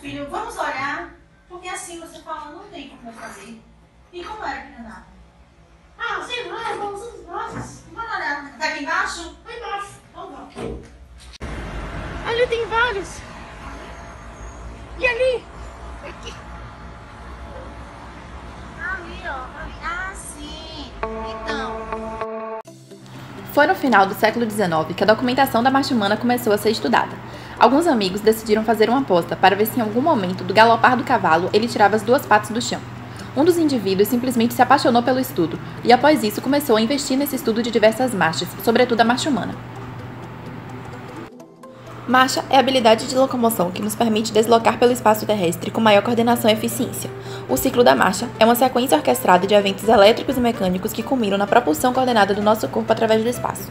Filho, vamos olhar, porque assim você fala, não tem como fazer. E como era que andava? Ah, sei lá, vamos os braços. Vamos olhar. Tá aqui embaixo? Tá embaixo. Vamos lá. Ali tem vários. E ali? Aqui. Ali, ó. Ali. Ah, sim. Então. Foi no final do século XIX que a documentação da marcha humana começou a ser estudada. Alguns amigos decidiram fazer uma aposta para ver se em algum momento do galopar do cavalo ele tirava as duas patas do chão. Um dos indivíduos simplesmente se apaixonou pelo estudo e após isso começou a investir nesse estudo de diversas marchas, sobretudo a marcha humana. Marcha é a habilidade de locomoção que nos permite deslocar pelo espaço terrestre com maior coordenação e eficiência. O ciclo da marcha é uma sequência orquestrada de eventos elétricos e mecânicos que culminam na propulsão coordenada do nosso corpo através do espaço.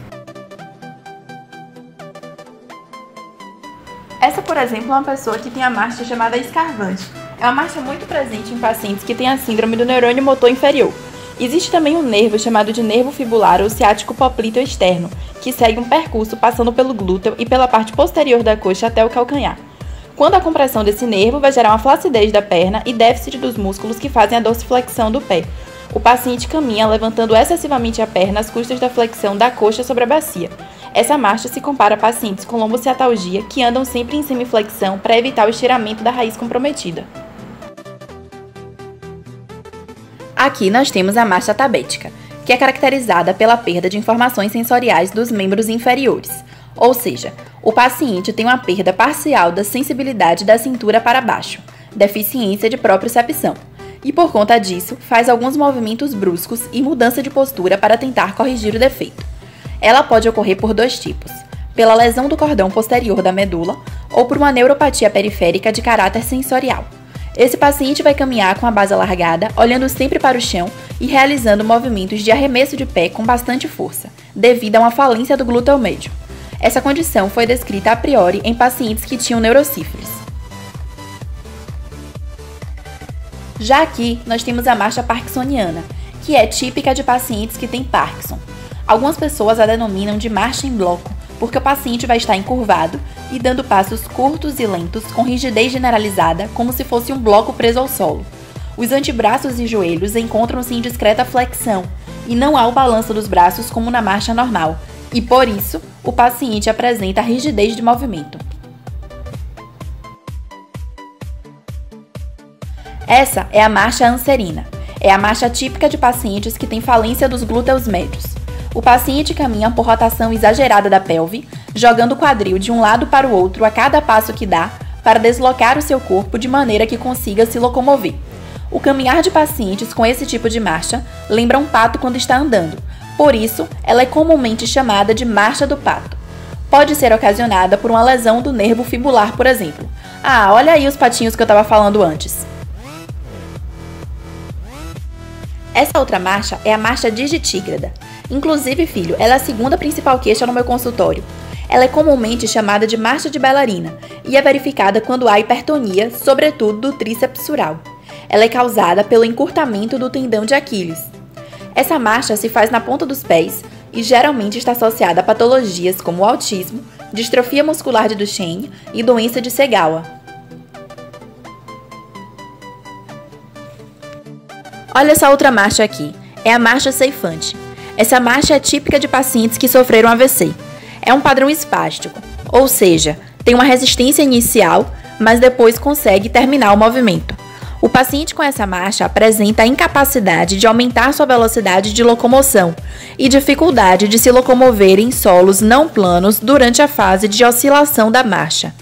Essa, por exemplo, é uma pessoa que tem a marcha chamada escarvante. É uma marcha muito presente em pacientes que têm a síndrome do neurônio motor inferior. Existe também um nervo chamado de nervo fibular ou ciático popliteo externo, que segue um percurso passando pelo glúteo e pela parte posterior da coxa até o calcanhar. Quando a compressão desse nervo vai gerar uma flacidez da perna e déficit dos músculos que fazem a dorsiflexão do pé. O paciente caminha levantando excessivamente a perna às custas da flexão da coxa sobre a bacia. Essa marcha se compara a pacientes com lombociatalgia que andam sempre em semiflexão para evitar o estiramento da raiz comprometida. Aqui nós temos a marcha tabética, que é caracterizada pela perda de informações sensoriais dos membros inferiores, ou seja, o paciente tem uma perda parcial da sensibilidade da cintura para baixo, deficiência de propriocepção, e por conta disso faz alguns movimentos bruscos e mudança de postura para tentar corrigir o defeito. Ela pode ocorrer por dois tipos, pela lesão do cordão posterior da medula ou por uma neuropatia periférica de caráter sensorial. Esse paciente vai caminhar com a base alargada, olhando sempre para o chão e realizando movimentos de arremesso de pé com bastante força, devido a uma falência do glúteo médio. Essa condição foi descrita a priori em pacientes que tinham neurosífilis. Já aqui, nós temos a marcha parkinsoniana, que é típica de pacientes que têm Parkinson. Algumas pessoas a denominam de marcha em bloco, porque o paciente vai estar encurvado e dando passos curtos e lentos com rigidez generalizada, como se fosse um bloco preso ao solo. Os antebraços e joelhos encontram-se em discreta flexão e não há o balanço dos braços como na marcha normal, e por isso o paciente apresenta rigidez de movimento. Essa é a marcha anserina. É a marcha típica de pacientes que têm falência dos glúteos médios. O paciente caminha por rotação exagerada da pelve, jogando o quadril de um lado para o outro a cada passo que dá, para deslocar o seu corpo de maneira que consiga se locomover. O caminhar de pacientes com esse tipo de marcha lembra um pato quando está andando, por isso ela é comumente chamada de marcha do pato. Pode ser ocasionada por uma lesão do nervo fibular, por exemplo. Ah, olha aí os patinhos que eu estava falando antes. Essa outra marcha é a marcha digitígrada. Inclusive, filho, ela é a segunda principal queixa no meu consultório. Ela é comumente chamada de marcha de bailarina e é verificada quando há hipertonia, sobretudo do tríceps sural. Ela é causada pelo encurtamento do tendão de Aquiles. Essa marcha se faz na ponta dos pés e geralmente está associada a patologias como o autismo, distrofia muscular de Duchenne e doença de Segawa. Olha essa outra marcha aqui. É a marcha ceifante. Essa marcha é típica de pacientes que sofreram AVC. É um padrão espástico, ou seja, tem uma resistência inicial, mas depois consegue terminar o movimento. O paciente com essa marcha apresenta a incapacidade de aumentar sua velocidade de locomoção e dificuldade de se locomover em solos não planos durante a fase de oscilação da marcha.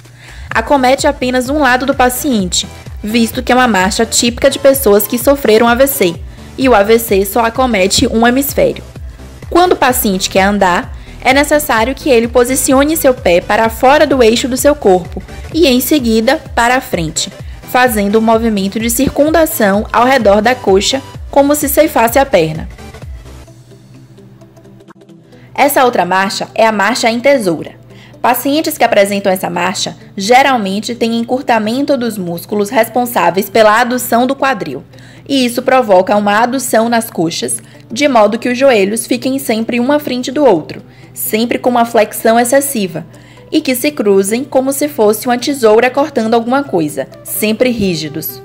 Acomete apenas um lado do paciente, visto que é uma marcha típica de pessoas que sofreram AVC, e o AVC só acomete um hemisfério. Quando o paciente quer andar, é necessário que ele posicione seu pé para fora do eixo do seu corpo e, em seguida, para a frente, fazendo um movimento de circundação ao redor da coxa, como se ceifasse a perna. Essa outra marcha é a marcha em tesoura. Pacientes que apresentam essa marcha geralmente têm encurtamento dos músculos responsáveis pela adução do quadril, e isso provoca uma adução nas coxas, de modo que os joelhos fiquem sempre um à frente do outro, sempre com uma flexão excessiva. e que se cruzem como se fosse uma tesoura cortando alguma coisa, sempre rígidos.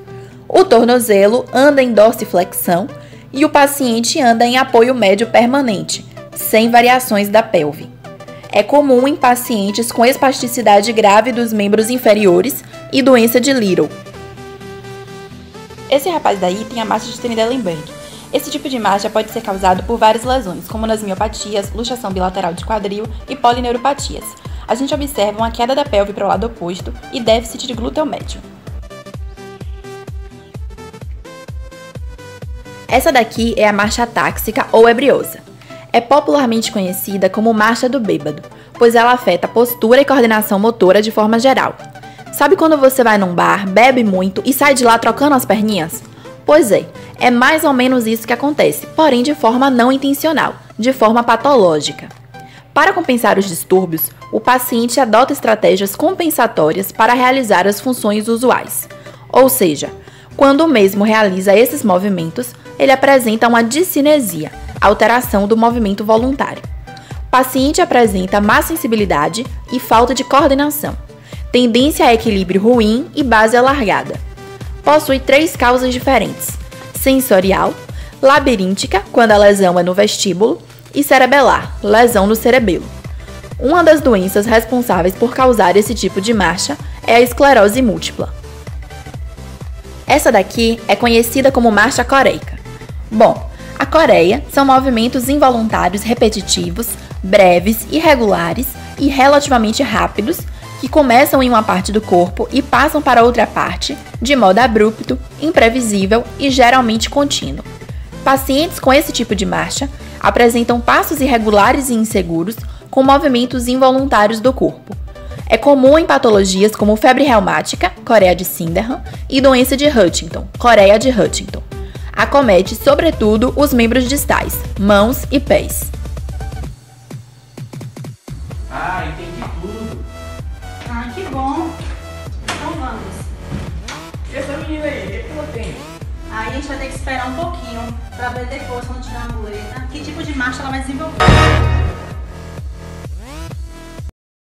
O tornozelo anda em dorsiflexão e o paciente anda em apoio médio permanente, sem variações da pelve. É comum em pacientes com espasticidade grave dos membros inferiores e doença de Little. Esse rapaz daí tem a marcha de Trendelenburg. Esse tipo de marcha pode ser causado por várias lesões, como nas miopatias, luxação bilateral de quadril e polineuropatias. A gente observa uma queda da pelve para o lado oposto e déficit de glúteo médio. Essa daqui é a marcha táxica ou ebriosa. É popularmente conhecida como marcha do bêbado, pois ela afeta a postura e coordenação motora de forma geral. Sabe quando você vai num bar, bebe muito e sai de lá trocando as perninhas? Pois é mais ou menos isso que acontece, porém de forma não intencional, de forma patológica. Para compensar os distúrbios, o paciente adota estratégias compensatórias para realizar as funções usuais. Ou seja, quando o mesmo realiza esses movimentos, ele apresenta uma discinesia, alteração do movimento voluntário. O paciente apresenta má sensibilidade e falta de coordenação, tendência a equilíbrio ruim e base alargada. Possui 3 causas diferentes: sensorial, labiríntica, quando a lesão é no vestíbulo, e cerebelar, lesão no cerebelo. Uma das doenças responsáveis por causar esse tipo de marcha é a esclerose múltipla. Essa daqui é conhecida como marcha coreica. Bom, a coreia são movimentos involuntários repetitivos, breves, irregulares e relativamente rápidos que começam em uma parte do corpo e passam para outra parte de modo abrupto, imprevisível e geralmente contínuo. Pacientes com esse tipo de marcha apresentam passos irregulares e inseguros com movimentos involuntários do corpo. É comum em patologias como febre reumática, Coreia de Sydenham, e doença de Huntington, Coreia de Huntington. Acomete, sobretudo, os membros distais, mãos e pés. Ah, entendi tudo. Ai, que bom. Então vamos. E essa menina aí, o que ela tem? Aí a gente vai ter que esperar um pouquinho para ver depois, quando tiver a muleta, que tipo de marcha ela vai desenvolver.